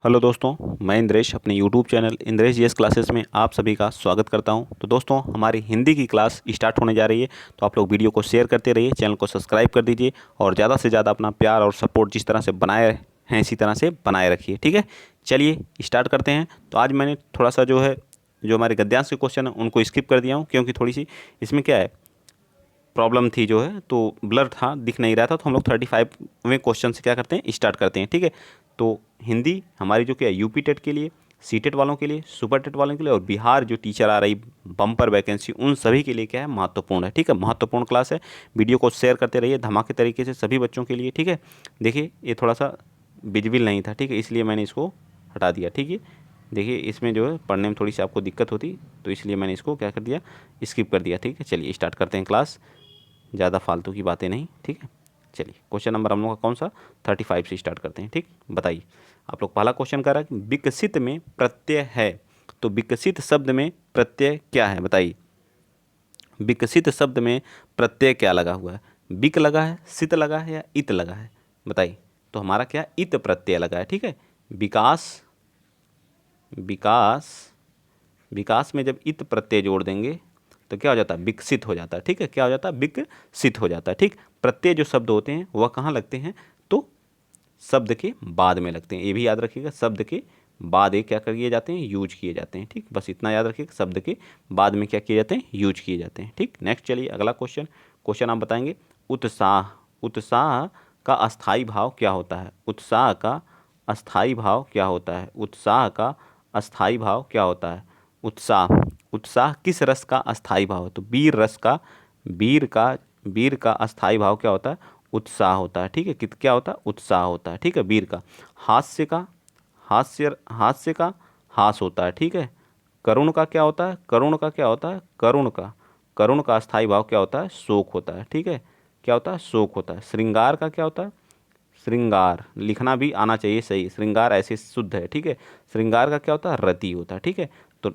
Hello दोस्तों, मैं इंद्रेश अपने YouTube channel Indresh GS classes में आप सभी का स्वागत करता हूं। तो दोस्तों, हमारी हिंदी की क्लास स्टार्ट होने जा रही है, तो आप लोग वीडियो को शेयर करते रहिए, चैनल को सब्सक्राइब कर दीजिए और ज़्यादा से ज़्यादा अपना प्यार और सपोर्ट जिस तरह से बनाए हैं इसी तरह से बनाए रखिए। ठीक है, चलिए स्टार्ट करते हैं। तो आज मैंने थोड़ा सा जो हमारे गद्यांश के क्वेश्चन हैं उनको स्किप कर दिया हूँ, क्योंकि थोड़ी सी इसमें क्या है प्रॉब्लम थी जो है, तो ब्लर था, दिख नहीं रहा था। तो हम लोग 35वें क्वेश्चन से क्या करते हैं, स्टार्ट करते हैं। ठीक है, तो हिंदी हमारी जो क्या यूपी टेट के लिए, सी टेट वालों के लिए, सुपर टेट वालों के लिए और बिहार जो टीचर आ रही बम्पर वैकेंसी उन सभी के लिए क्या है, महत्वपूर्ण है। ठीक है, महत्वपूर्ण क्लास है। वीडियो को शेयर करते रहिए धमाके तरीके से सभी बच्चों के लिए। ठीक है, देखिए ये थोड़ा सा विजिबल नहीं था, ठीक है, इसलिए मैंने इसको हटा दिया। ठीक है, देखिए इसमें जो है पढ़ने में थोड़ी सी आपको दिक्कत होती, तो इसलिए मैंने इसको क्या कर दिया, स्किप कर दिया। ठीक है, चलिए स्टार्ट करते हैं क्लास, ज़्यादा फालतू की बातें नहीं। ठीक है, चलिए क्वेश्चन नंबर हम लोग का कौन सा 35 से स्टार्ट करते हैं। ठीक, बताइए आप लोग। पहला क्वेश्चन कर रहा है कि विकसित में प्रत्यय है, तो विकसित शब्द में प्रत्यय क्या है, बताइए। विकसित शब्द में प्रत्यय क्या लगा हुआ है, विक लगा है, सित लगा है या इत लगा है, बताइए। तो हमारा क्या इत प्रत्यय लगा है। ठीक है, विकास, विकास, विकास में जब इत प्रत्यय जोड़ देंगे तो क्या हो जाता है, विकसित हो जाता है। ठीक है, क्या हो जाता है, विकसित हो जाता है। ठीक, प्रत्यय जो शब्द होते हैं वह कहाँ लगते हैं, तो शब्द के बाद में लगते हैं। ये भी याद रखिएगा, शब्द के बाद ये क्या किए जाते हैं, यूज किए जाते हैं। ठीक, बस इतना याद रखिएगा, शब्द के बाद में क्या किए जाते हैं, यूज किए जाते हैं। ठीक, नेक्स्ट चलिए अगला क्वेश्चन। क्वेश्चन आप बताएंगे, उत्साह, उत्साह का अस्थाई भाव क्या होता है, उत्साह का अस्थाई भाव क्या होता है, उत्साह का अस्थाई भाव क्या होता है। उत्साह, उत्साह किस रस का अस्थाई भाव है, तो वीर रस का, वीर का, वीर का अस्थाई भाव क्या होता है, उत्साह होता है। ठीक है, क्या होता है, उत्साह होता है। ठीक है, वीर का। हास्य का, हास्य, हास्य का हास होता है। ठीक है, करुण का क्या होता है, करुण का क्या होता है, करुण का, करुण का अस्थाई भाव क्या होता है, शोक होता है। ठीक है, क्या होता है, शोक होता है। श्रृंगार का क्या होता है, श्रृंगार लिखना भी आना चाहिए सही, श्रृंगार ऐसे शुद्ध है। ठीक है, श्रृंगार का क्या होता है, रति होता है। ठीक है, तो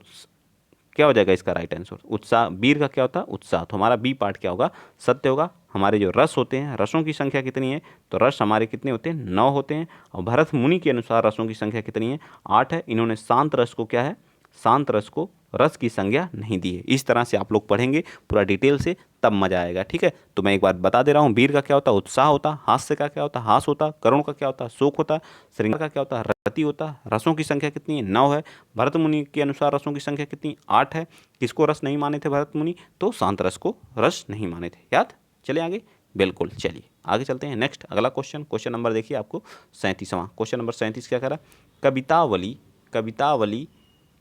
क्या हो जाएगा इसका राइट आंसर, उत्साह। वीर का क्या होता है, उत्साह। तो हमारा बी पार्ट क्या होगा, सत्य होगा। हमारे जो रस होते हैं, रसों की संख्या कितनी है, तो रस हमारे कितने होते हैं, 9 होते हैं। और भरत मुनि के अनुसार रसों की संख्या कितनी है, 8 है। इन्होंने शांत रस को क्या है, शांत रस को रस की संज्ञा नहीं दी है। इस तरह से आप लोग पढ़ेंगे पूरा डिटेल से, तब मजा आएगा। ठीक है, तो मैं एक बार बता दे रहा हूँ, वीर का क्या होता है, उत्साह होता, हास्य का क्या होता है, हास होता, करुण का क्या होता है, शोक होता, श्रृंगार का क्या होता है, रति होता। रसों की संख्या कितनी है, 9 है। भरत मुनि के अनुसार रसों की संख्या कितनी, 8 है। किसको रस नहीं माने थे भरत मुनि, तो शांत रस को रस नहीं माने थे। याद, चले आगे, बिल्कुल। चलिए आगे चलते हैं। नेक्स्ट अगला क्वेश्चन, क्वेश्चन नंबर देखिए आपको 37वां क्वेश्चन नंबर 37 क्या कह रहा है, कवितावली, कवितावली,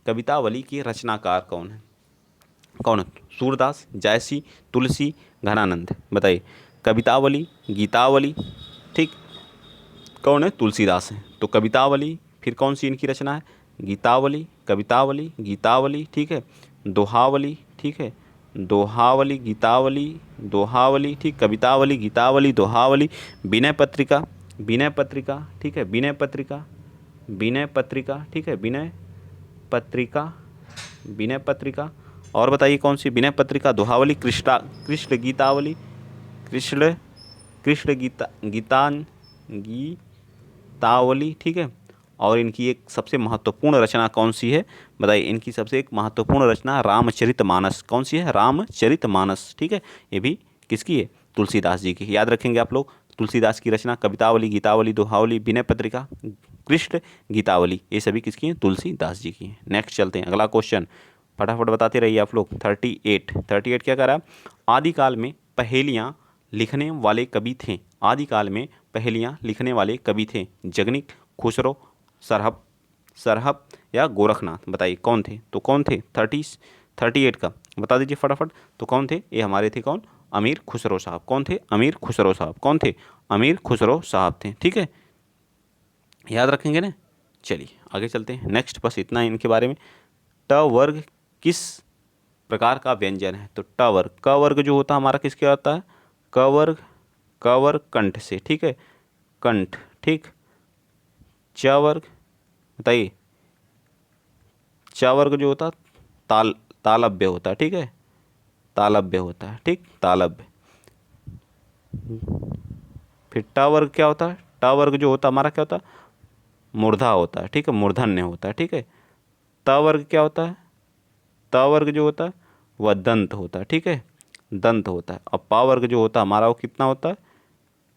कवितावली के रचनाकार कौन है, कौन है, सूरदास, जायसी, तुलसी, घनानंद, बताइए। कवितावली, गीतावली, ठीक, कौन है, तुलसीदास है। तो कवितावली, फिर कौन सी इनकी रचना है, गीतावली, कवितावली, गीतावली, ठीक है, दोहावली, ठीक है, दोहावली, गीतावली, दोहावली, ठीक, कवितावली, गीतावली, दोहावली, विनय पत्रिका, विनय पत्रिका, ठीक है, विनय पत्रिका, विनय पत्रिका, ठीक है, विनय पत्रिका, विनय पत्रिका। और बताइए कौन सी, विनय पत्रिका, दोहावली, कृष्णा, कृष्ण गीतावली, कृष्ण, कृष्ण गीता, गीतावली, ठीक है। और इनकी एक सबसे महत्वपूर्ण रचना कौन सी है, बताइए। इनकी सबसे एक महत्वपूर्ण रचना रामचरितमानस, कौन सी है, रामचरितमानस, ठीक है। ये भी किसकी है, तुलसीदास जी की। याद रखेंगे आप लोग, तुलसीदास की रचना कवितावली, गीतावली, दोहावली, विनय पत्रिका, कृष्ण गीतावली, ये सभी किसकी हैं, तुलसीदास जी की हैं। नेक्स्ट चलते हैं अगला क्वेश्चन, फटाफट बताते रहिए आप लोग। 38 क्या कह रहा है, आदिकाल में पहेलियाँ लिखने वाले कवि थे, आदिकाल में पहेलियाँ लिखने वाले कवि थे, जगनिक, खुसरो, सरहब, सरहब या गोरखनाथ, बताइए कौन थे। तो कौन थे, 38 का बता दीजिए फटाफट। तो कौन थे, ये हमारे थे कौन, अमीर खुसरो साहब। कौन थे, अमीर खुसरो साहब। कौन थे, अमीर खुसरो साहब थे। ठीक है, याद रखेंगे ना। चलिए आगे चलते हैं। नेक्स्ट बस इतना है इनके बारे में। ट वर्ग किस प्रकार का व्यंजन है, तो ट वर्ग, क वर्ग जो होता है हमारा किसके आता है, क वर्ग, क वर्ग कंठ से, ठीक है, कंठ, ठीक। च वर्ग, बताइए, च वर्ग जो होता ताल, तालव्य होता है, ठीक है, तालव्य होता है, ठीक, तालव्य। फिर ट वर्ग क्या होता है, ट वर्ग जो होता है हमारा क्या होता है, मूर्धा होता है, ठीक है, मूर्धन्य होता है, ठीक है। त वर्ग क्या होता है, त वर्ग जो होता है वह दंत होता है, ठीक है, दंत होता है। और पा वर्ग जो होता है हमारा वो कितना होता है,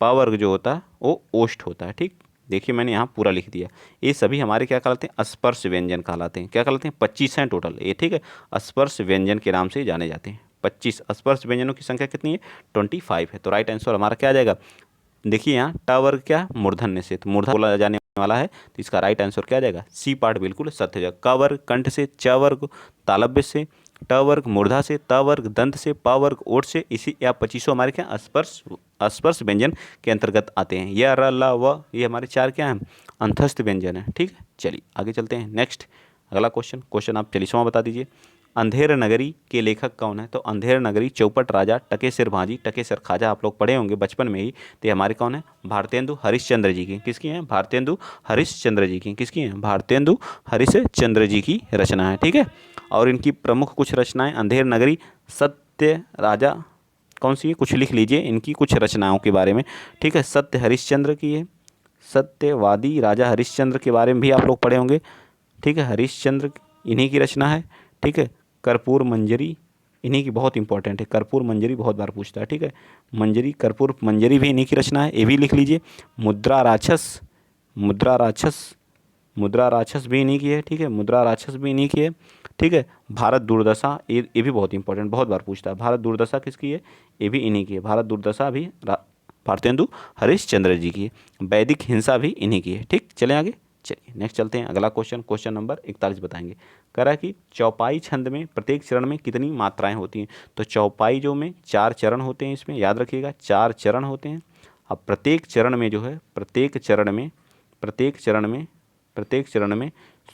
पा वर्ग जो होता है वो ओष्ठ होता है, ठीक। देखिए मैंने यहाँ पूरा लिख दिया। ये सभी हमारे क्या कहलाते हैं, स्पर्श व्यंजन कहलाते हैं। क्या कहलाते हैं, 25 हैं टोटल ये, ठीक है, स्पर्श व्यंजन के नाम से जाने जाते हैं। 25 स्पर्श व्यंजनों की संख्या कितनी है, 25 है। तो राइट आंसर हमारा क्या आ जाएगा, देखिए यहाँ ट वर्ग क्या, मूर्धन्य से, तो मूर्धा बोला जाने वाला है, तो इसका राइट आंसर क्या आ जाएगा, सी पार्ट बिल्कुल सत्य हो जाएगा। क वर्ग कंठ से, च वर्ग तालव्य से, ट वर्ग मूर्धा से, त वर्ग दंत से, प वर्ग ओठ से, इसी या 25 हमारे क्या स्पर्श व्यंजन के अंतर्गत आते हैं। यह र ल व ये हमारे चार क्या हैं, अंतस्थ व्यंजन है, ठीक है। चलिए आगे चलते हैं। नेक्स्ट अगला क्वेश्चन आप 40वां बता दीजिए। अंधेर नगरी के लेखक कौन है, तो अंधेर नगरी चौपट राजा टकेसर भांजी टकेसर खाजा आप लोग पढ़े होंगे बचपन में ही। तो ये हमारे कौन है, भारतेंदु हरिश्चंद्र जी की, किसकी हैं, भारतेंदु हरिश्चंद्र जी की, किसकी हैं, भारतेंदु हरिश्चंद्र जी की रचना है, ठीक है। और इनकी प्रमुख कुछ रचनाएं, अंधेर नगरी, सत्य राजा, कौन सी है, कुछ लिख लीजिए इनकी कुछ रचनाओं के बारे में, ठीक है। सत्य हरिश्चंद्र की है, सत्यवादी राजा हरिश्चंद्र के बारे में भी आप लोग पढ़े होंगे, ठीक है, हरिश्चंद्र इन्हीं की रचना है, ठीक है। कर्पूर मंजरी इन्हीं की बहुत इंपॉर्टेंट है, कर्पूर मंजरी बहुत बार पूछता है, ठीक है। मंजरी, कर्पूर मंजरी भी इन्हीं की रचना है, ये भी लिख लीजिए। मुद्रा राक्षस, मुद्रा राक्षस, मुद्रा राक्षस भी इन्हीं की है, ठीक है, मुद्रा राक्षस भी इन्हीं की है, ठीक है। भारत दुर्दशा ये भी बहुत इंपॉर्टेंट, बहुत बार पूछता है, भारत दुर्दशा किसकी है, ये भी इन्हीं की है, भारत दुर्दशा भी भारतेंदु हरिश्चंद्र जी की है। वैदिक हिंसा भी इन्हीं की है, ठीक। चलें आगे, चलिए नेक्स्ट चलते हैं। अगला क्वेश्चन नंबर 41 बताएंगे। कह रहा है कि चौपाई छंद में प्रत्येक चरण में कितनी मात्राएं होती हैं, तो चौपाई जो में 4 चरण होते हैं, इसमें याद रखिएगा 4 चरण होते हैं। अब प्रत्येक चरण में जो है, प्रत्येक चरण में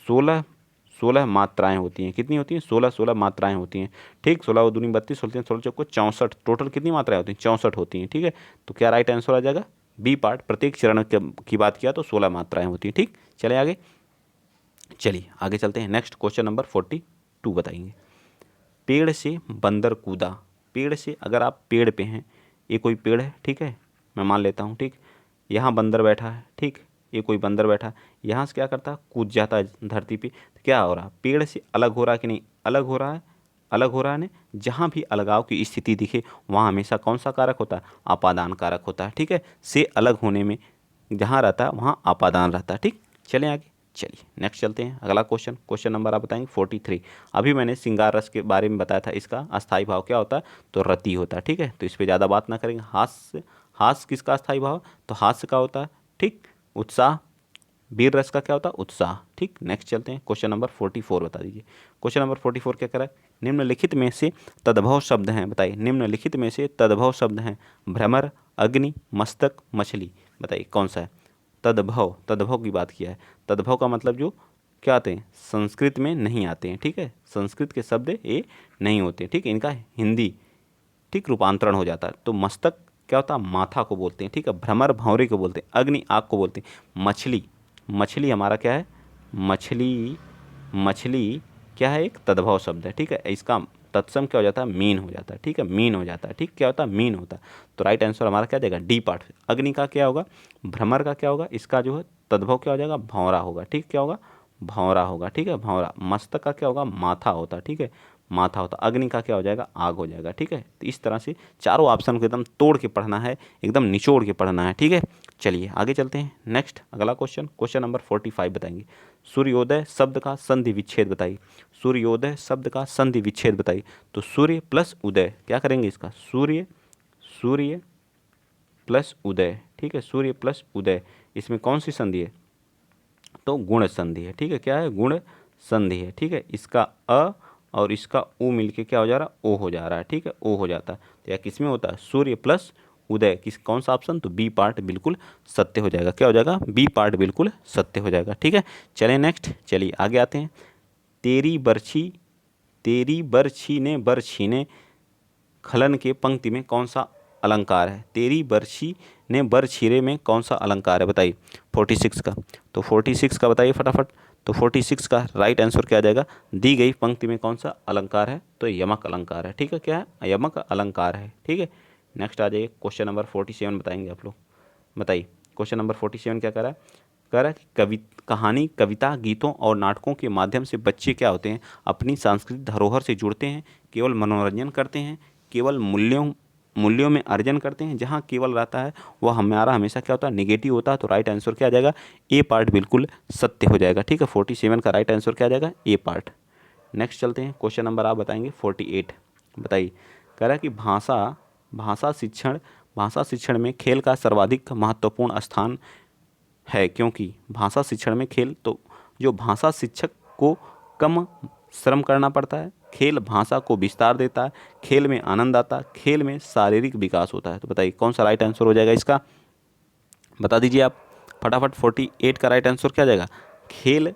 16 मात्राएं होती हैं। कितनी होती हैं, 16 मात्राएं होती हैं, ठीक। 16 दूनी 32, 16 16 चौको 64, टोटल कितनी मात्राएं होती हैं, 64 होती हैं, ठीक है। तो क्या राइट आंसर आ जाएगा, बी पार्ट, प्रत्येक चरण की बात किया तो 16 मात्राएं होती हैं, ठीक। चले आगे, चलिए आगे चलते हैं। नेक्स्ट क्वेश्चन नंबर 42 बताएंगे। पेड़ से बंदर कूदा, पेड़ से, अगर आप पेड़ पे हैं, ये कोई पेड़ है, ठीक है, मैं मान लेता हूँ, ठीक। यहाँ बंदर बैठा है, ठीक, ये कोई बंदर बैठा है, यहाँ से क्या करता है, कूद जाता है धरती पे, तो क्या हो रहा है, पेड़ से अलग हो रहा है कि नहीं, अलग हो रहा है, अलग हो रहा है ना। जहाँ भी अलगाव की स्थिति दिखे वहाँ हमेशा कौन सा कारक होता है, आपादान कारक होता है, ठीक है। से अलग होने में जहाँ रहता है वहाँ आपादान रहता है, ठीक। चलें आगे, चलिए नेक्स्ट चलते हैं। अगला क्वेश्चन नंबर आप बताएंगे 43। अभी मैंने श्रृंगार रस के बारे में बताया था, इसका अस्थाई भाव क्या होता है, तो रति होता है, ठीक है। तो इस पर ज़्यादा बात ना करेंगे। हास्य, हास्य किसका अस्थाई भाव, तो हास्य का होता है, ठीक। उत्साह, वीर रस का क्या होता है, उत्साह, ठीक। नेक्स्ट चलते हैं। क्वेश्चन नंबर 44 बता दीजिए। क्वेश्चन नंबर 44 क्या कह रहा है, निम्नलिखित में से तद्भव शब्द हैं, बताइए निम्नलिखित में से तद्भव शब्द हैं, भ्रमर, अग्नि, मस्तक, मछली, बताइए कौन सा है। तद्भव, तद्भव की बात किया है। तद्भव का मतलब जो क्या आते हैं, संस्कृत में नहीं आते हैं, ठीक है, संस्कृत के शब्द ये नहीं होते, ठीक है, इनका हिंदी, ठीक, रूपांतरण हो जाता है। तो मस्तक क्या होता है, माथा को बोलते हैं, ठीक है। भ्रमर भंवरे को बोलते हैं, अग्नि आग को बोलते हैं, मछली, मछली हमारा क्या है, मछली, मछली क्या है, एक तद्भव शब्द है, ठीक है। इसका तत्सम क्या हो जाता है, मीन हो जाता है, ठीक है, मीन हो जाता है, ठीक, क्या होता है, मीन होता है। तो राइट आंसर हमारा क्या देगा, डी पार्ट। अग्नि का क्या होगा, भ्रमर का क्या होगा, इसका जो है तद्भव क्या हो जाएगा, भंवरा होगा, ठीक, क्या होगा, भंवरा होगा, ठीक है, भंवरा। मस्तक का क्या होगा, माथा होता है, ठीक है, माथा होता। अग्नि का क्या हो जाएगा, आग हो जाएगा, ठीक है। तो इस तरह से चारों ऑप्शन को एकदम तोड़ के पढ़ना है, एकदम निचोड़ के पढ़ना है, ठीक है। चलिए आगे चलते हैं। नेक्स्ट अगला क्वेश्चन नंबर 45 बताएंगे। सूर्योदय शब्द का संधि विच्छेद बताइए। सूर्योदय शब्द का संधि विच्छेद बताइए। तो सूर्य प्लस उदय, क्या करेंगे इसका, सूर्य, सूर्य प्लस उदय, ठीक है, सूर्य प्लस उदय, इसमें कौन सी संधि है, तो गुण संधि है, ठीक है। क्या है, गुण संधि है, ठीक है। इसका अ और इसका उ मिलके क्या हो जा रहा है, ओ हो जा रहा है, ठीक है, ओ हो जाता है। तो यह किस में होता है, सूर्य प्लस उदय, किस कौन सा ऑप्शन, तो बी पार्ट बिल्कुल सत्य हो जाएगा, क्या हो जाएगा, बी पार्ट बिल्कुल सत्य हो जाएगा, ठीक है। चलें नेक्स्ट, चलिए आगे आते हैं। तेरी बरछी, तेरी बरछी ने बरछीने खलन के पंक्ति में कौन सा अलंकार है। तेरी बरछी ने बरछीरे में कौन सा अलंकार है, बताइए 46 का। तो 46 का बताइए फटाफट। तो 46 का राइट आंसर क्या आ जाएगा, दी गई पंक्ति में कौन सा अलंकार है, तो यमक अलंकार है, ठीक है, क्या है, यमक अलंकार है, ठीक है। नेक्स्ट आ जाइए। क्वेश्चन नंबर 47 बताएंगे आप लोग, बताइए क्वेश्चन नंबर 47 क्या कह रहा है। कह रहा है कि कहानी, कविता, गीतों और नाटकों के माध्यम से बच्चे क्या होते हैं, अपनी सांस्कृतिक धरोहर से जुड़ते हैं, केवल मनोरंजन करते हैं, केवल मूल्यों में अर्जन करते हैं। जहाँ केवल रहता है वह हमारा हमेशा क्या होता है, निगेटिव होता है। तो राइट आंसर क्या आ जाएगा, ए पार्ट बिल्कुल सत्य हो जाएगा। ठीक है, 47 का राइट आंसर क्या आ जाएगा, ए पार्ट। नेक्स्ट चलते हैं, क्वेश्चन नंबर आप बताएंगे 48। बताइए, कह रहा है कि भाषा शिक्षण में खेल का सर्वाधिक महत्वपूर्ण स्थान है, क्योंकि भाषा शिक्षण में खेल, तो जो भाषा शिक्षक को कम श्रम करना पड़ता है, खेल भाषा को विस्तार देता है, खेल में आनंद आता है, खेल में शारीरिक विकास होता है। तो बताइए कौन सा राइट आंसर हो जाएगा इसका, बता दीजिए आप फटाफट। 48 का राइट आंसर क्या जाएगा, खेल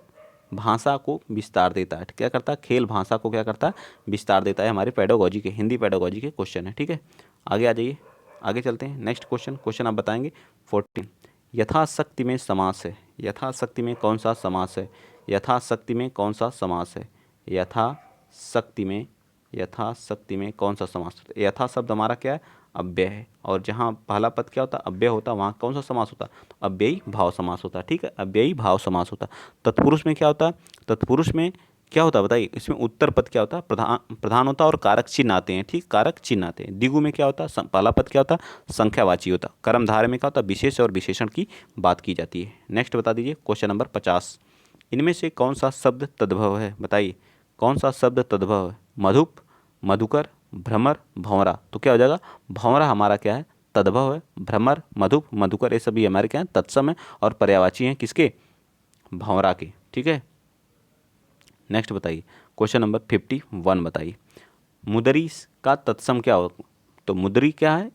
भाषा को विस्तार देता है। क्या करता है, खेल भाषा को क्या करता है, विस्तार देता है। हमारे पेडागोजी के, हिंदी पेडागोजी के क्वेश्चन है। ठीक है, आगे आ जाइए, आगे चलते हैं। नेक्स्ट क्वेश्चन आप बताएंगे 14। यथाशक्ति में समास है, यथाशक्ति में कौन सा समास है, यथाशक्ति में कौन सा समास है, यथाशक्ति में कौन सा समास है। यथा शब्द हमारा क्या है, अव्यय है, और जहाँ पहला पद क्या होता है, अव्यय होता है, वहाँ कौन सा समास होता है, तो अव्ययी भाव समास होता है। ठीक है, अव्ययी भाव समास होता है। तत्पुरुष में क्या होता है, तत्पुरुष में क्या होता है बताइए, इसमें उत्तर पद क्या होता है, प्रधान होता है और कारक चिन्ह आते हैं। ठीक, कारक चिन्ह आते हैं। द्विगु में क्या होता है, पहला पद क्या होता है, संख्यावाची होता है। कर्मधारय में क्या होता है, विशेष और विशेषण की बात की जाती है। नेक्स्ट बता दीजिए, क्वेश्चन नंबर 50। इनमें से कौन सा शब्द तद्भव है, बताइए कौन सा शब्द तद्भव है, मधुप, मधुकर, भ्रमर, भंवरा। तो क्या हो जाएगा, भंवरा हमारा क्या है, तद्भव है। भ्रमर, मधुप, मधुकर ये सभी हमारे क्या हैं, तत्सम है और पर्यायवाची हैं किसके, भंवरा के। ठीक है, नेक्स्ट बताइए, क्वेश्चन नंबर 51 बताइए, मुदरी का तत्सम क्या हो, तो मुद्री क्या है,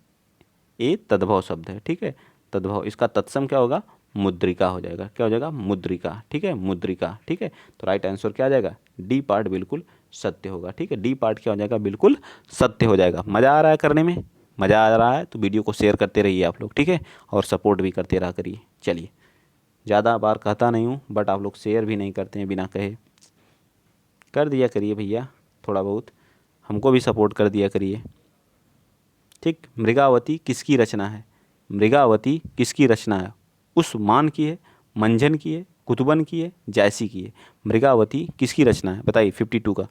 ये तद्भव शब्द है। ठीक है, तद्भव, इसका तत्सम क्या होगा, मुद्रिका हो जाएगा। क्या हो जाएगा, मुद्रिका। ठीक है, मुद्रिका। ठीक है, तो राइट आंसर क्या आ जाएगा, डी पार्ट बिल्कुल सत्य होगा। ठीक है, डी पार्ट क्या हो जाएगा, बिल्कुल सत्य हो जाएगा। मज़ा आ रहा है करने में, मज़ा आ रहा है तो वीडियो को शेयर करते रहिए आप लोग। ठीक है, और सपोर्ट भी करते रहा करिए। चलिए, ज़्यादा बार कहता नहीं हूँ, बट आप लोग शेयर भी नहीं करते हैं बिना कहे, कर दिया करिए भैया, थोड़ा बहुत हमको भी सपोर्ट कर दिया करिए। ठीक, मृगावती किसकी रचना है, मृगावती किसकी रचना है, उस्मान की है, मंझन की है, कुतुबन की है, जायसी की है। मृगावती किसकी रचना है बताइए, 52 का।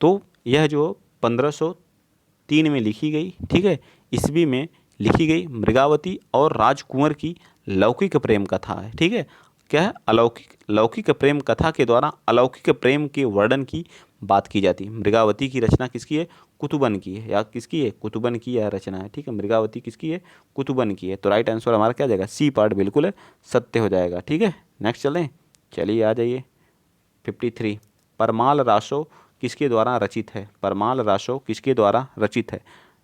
तो यह जो 1503 में लिखी गई, ठीक है, ईस्वी में लिखी गई मृगावती और राजकुंवर की लौकिक प्रेम कथा है। ठीक है, क्या है, अलौकिक, लौकिक प्रेम कथा के द्वारा अलौकिक प्रेम के वर्णन की बात की जाती है। मृगावती की रचना किसकी है, कुतुबन की है, या किसकी है, कुतुबन की यह रचना है। ठीक है, मृगावती किसकी है, कुतुबन की है। तो राइट आंसर हमारा क्या जाएगा, सी पार्ट बिल्कुल सत्य हो जाएगा। ठीक है, नेक्स्ट चलें, चलिए आ जाइए 53। परमाल रासो किसके द्वारा रचित है, परमाल रासो किसके द्वारा रचित है,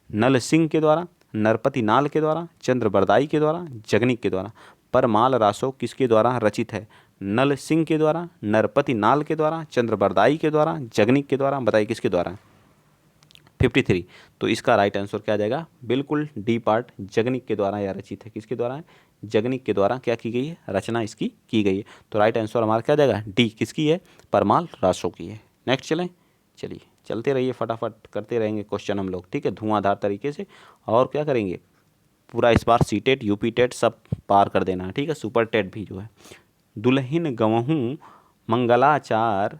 नल सिंह के द्वारा, नरपति नाल के द्वारा, चंद्र बरदाई के द्वारा, जगनिक के द्वारा। परमाल रासो किसके द्वारा रचित है, नल सिंह के द्वारा, नरपति नाल के द्वारा, चंद्र बरदाई के द्वारा, जगनिक के द्वारा। बताइए किसके द्वारा, 53। तो इसका राइट आंसर क्या आ जाएगा, बिल्कुल डी पार्ट, जगनिक के द्वारा यह रचित है। किसके द्वारा है, जगनिक के द्वारा क्या की गई है, रचना इसकी की गई है। तो राइट आंसर हमारा क्या जाएगा, डी, किसकी है, परमाल रासो की है। नेक्स्ट चलें, चलिए चलते रहिए, फटाफट करते रहेंगे क्वेश्चन हम लोग। ठीक है, धुआंधार तरीके से, और क्या करेंगे, पूरा इस बार सी टेट, यूपी टेट सब पार कर देना है। ठीक है, सुपर टेट भी जो है। दुल्हिन गवहूँ मंगलाचार,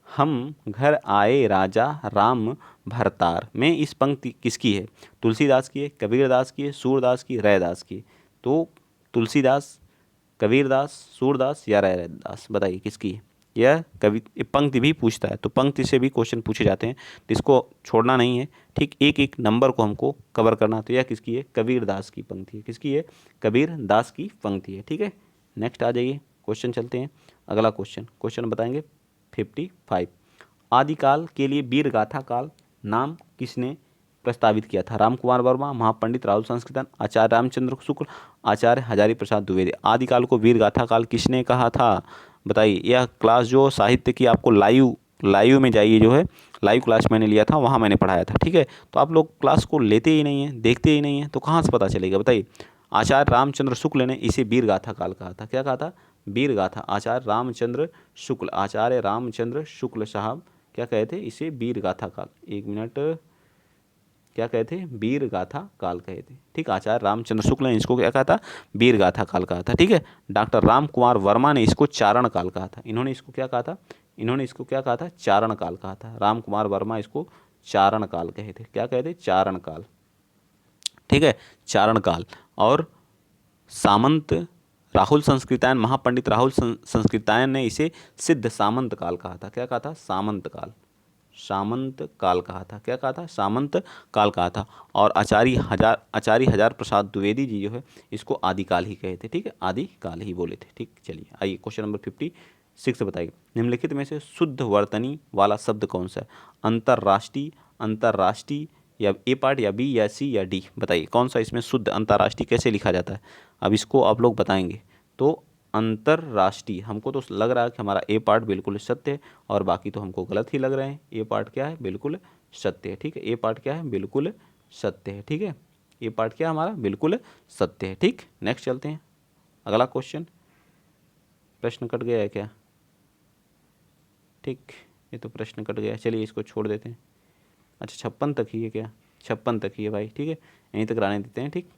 हम घर आए राजा राम भरतार। में इस पंक्ति किसकी है, तुलसीदास की है, कबीरदास की है, सूरदास की, रैदास की। तो तुलसीदास, कबीरदास, सूरदास या रैदास, बताइए किसकी है। यह कवि पंक्ति भी पूछता है, तो पंक्ति से भी क्वेश्चन पूछे जाते हैं, तो इसको छोड़ना नहीं है। ठीक, एक एक नंबर को हमको कवर करना। तो यह किसकी है, कबीरदास की पंक्ति है। किसकी है, कबीरदास की पंक्ति है। ठीक है, नेक्स्ट आ जाइए, क्वेश्चन चलते हैं। अगला क्वेश्चन बताएंगे 55। आदिकाल के लिए वीर गाथा काल नाम किसने प्रस्तावित किया था, रामकुमार वर्मा, महापंडित राहुल संस्कृतन, आचार्य रामचंद्र शुक्ल, आचार्य हजारी प्रसाद द्विवेदी। आदिकाल को वीर गाथा काल किसने कहा था, बताइए। यह क्लास जो साहित्य की आपको लाइव में जाइए, जो है लाइव क्लास मैंने लिया था, वहाँ मैंने पढ़ाया था। ठीक है, तो आप लोग क्लास को लेते ही नहीं हैं, देखते ही नहीं हैं, तो कहाँ से पता चलेगा बताइए। आचार्य रामचंद्र शुक्ल ने इसे वीर गाथा काल कहा था। क्या कहा था, वीर गाथा। आचार्य रामचंद्र शुक्ल साहब क्या कहे थे, इसे वीर गाथा काल। एक मिनट, क्या कहे थे, वीर गाथा काल कहे थे। ठीक, आचार्य रामचंद्र शुक्ल ने इसको क्या कहा था, वीर गाथा काल कहा था। ठीक है, डॉक्टर राम कुमार वर्मा ने इसको चारण काल कहा था। इन्होंने इसको क्या कहा था, इन्होंने इसको क्या कहा था, चारण काल कहा था। राम कुमार वर्मा इसको चारण काल कहे थे। क्या कहे थे, चारण काल। ठीक है, चारण काल। और सामंत राहुल संस्कृतायन, महापंडित राहुल संस्कृतायन ने इसे सिद्ध सामंत काल कहा था। क्या कहा था, सामंत काल, सामंत काल कहा था। क्या कहा था, सामंत काल कहा था। और आचार्य हजार प्रसाद द्विवेदी जी जो है इसको आदिकाल ही कहे थे। ठीक है, आदिकाल ही बोले थे। ठीक, चलिए आइए क्वेश्चन नंबर 56 बताइए, निम्नलिखित में से शुद्ध वर्तनी वाला शब्द कौन सा है, अंतर्राष्ट्रीय, अंतर्राष्ट्रीय, या ए पार्ट, या बी, या सी, या डी, बताइए कौन सा इसमें शुद्ध अंतर्राष्ट्रीय कैसे लिखा जाता है। अब इसको आप लोग बताएंगे। तो अंतर्राष्ट्रीय, हमको तो लग रहा है कि हमारा ए पार्ट बिल्कुल सत्य है, और बाकी तो हमको गलत ही लग रहे हैं। ए पार्ट क्या है, बिल्कुल सत्य है। ठीक है, ए पार्ट क्या है, बिल्कुल सत्य है। ठीक है, ए पार्ट क्या हमारा बिल्कुल सत्य है। ठीक, नेक्स्ट चलते हैं, अगला क्वेश्चन। प्रश्न कट गया है क्या, ठीक, ये तो प्रश्न कट गया, चलिए इसको छोड़ देते हैं। अच्छा 56 तक ही है क्या, 56 तक ही है भाई। ठीक है, यहीं तक रहने देते हैं। ठीक,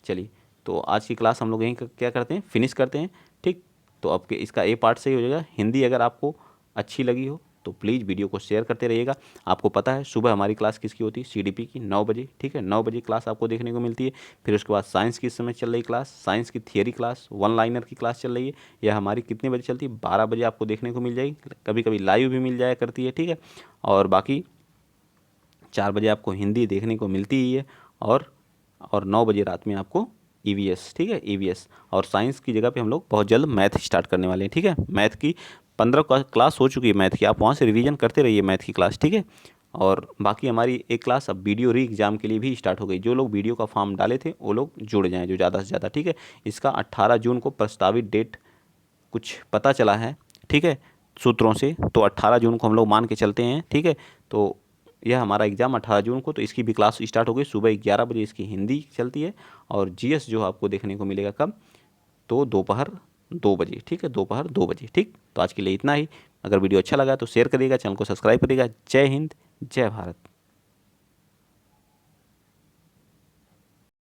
चलिए तो आज की क्लास हम लोग यहीं क्या करते हैं, फिनिश करते हैं। ठीक, तो अब के इसका ए पार्ट सही हो जाएगा। हिंदी अगर आपको अच्छी लगी हो तो प्लीज़ वीडियो को शेयर करते रहिएगा। आपको पता है सुबह हमारी क्लास किसकी होती है, सीडीपी की, 9 बजे। ठीक है, 9 बजे क्लास आपको देखने को मिलती है। फिर उसके बाद साइंस की इस समय चल रही क्लास, साइंस की थियरी क्लास, वन लाइनर की क्लास चल रही है। यह हमारी कितने बजे चलती है, 12 बजे आपको देखने को मिल जाएगी। कभी कभी लाइव भी मिल जाया करती है। ठीक है, और बाकी 4 बजे आपको हिंदी देखने को मिलती ही है, और 9 बजे रात में आपको ईवीएस। ठीक है, ईवीएस। और साइंस की जगह पे हम लोग बहुत जल्द मैथ स्टार्ट करने वाले हैं। ठीक है, मैथ की 15 क्लास हो चुकी है मैथ की, आप वहाँ से रिवीजन करते रहिए मैथ की क्लास। ठीक है, और बाकी हमारी एक क्लास अब वीडियो री एग्ज़ाम के लिए भी स्टार्ट हो गई। जो लोग वीडियो का फॉर्म डाले थे वो लोग जुड़ जाएँ, जो ज़्यादा से ज़्यादा। ठीक है, इसका 18 जून को प्रस्तावित डेट कुछ पता चला है। ठीक है, सूत्रों से, तो 18 जून को हम लोग मान के चलते हैं। ठीक है, तो यह हमारा एग्ज़ाम 18 जून को, तो इसकी भी क्लास स्टार्ट हो गई। सुबह 11 बजे इसकी हिंदी चलती है, और जीएस जो आपको देखने को मिलेगा कब, तो दोपहर 2 बजे। ठीक है, दोपहर 2 बजे। ठीक, तो आज के लिए इतना ही। अगर वीडियो अच्छा लगा तो शेयर करिएगा, चैनल को सब्सक्राइब करिएगा। जय हिंद, जय भारत।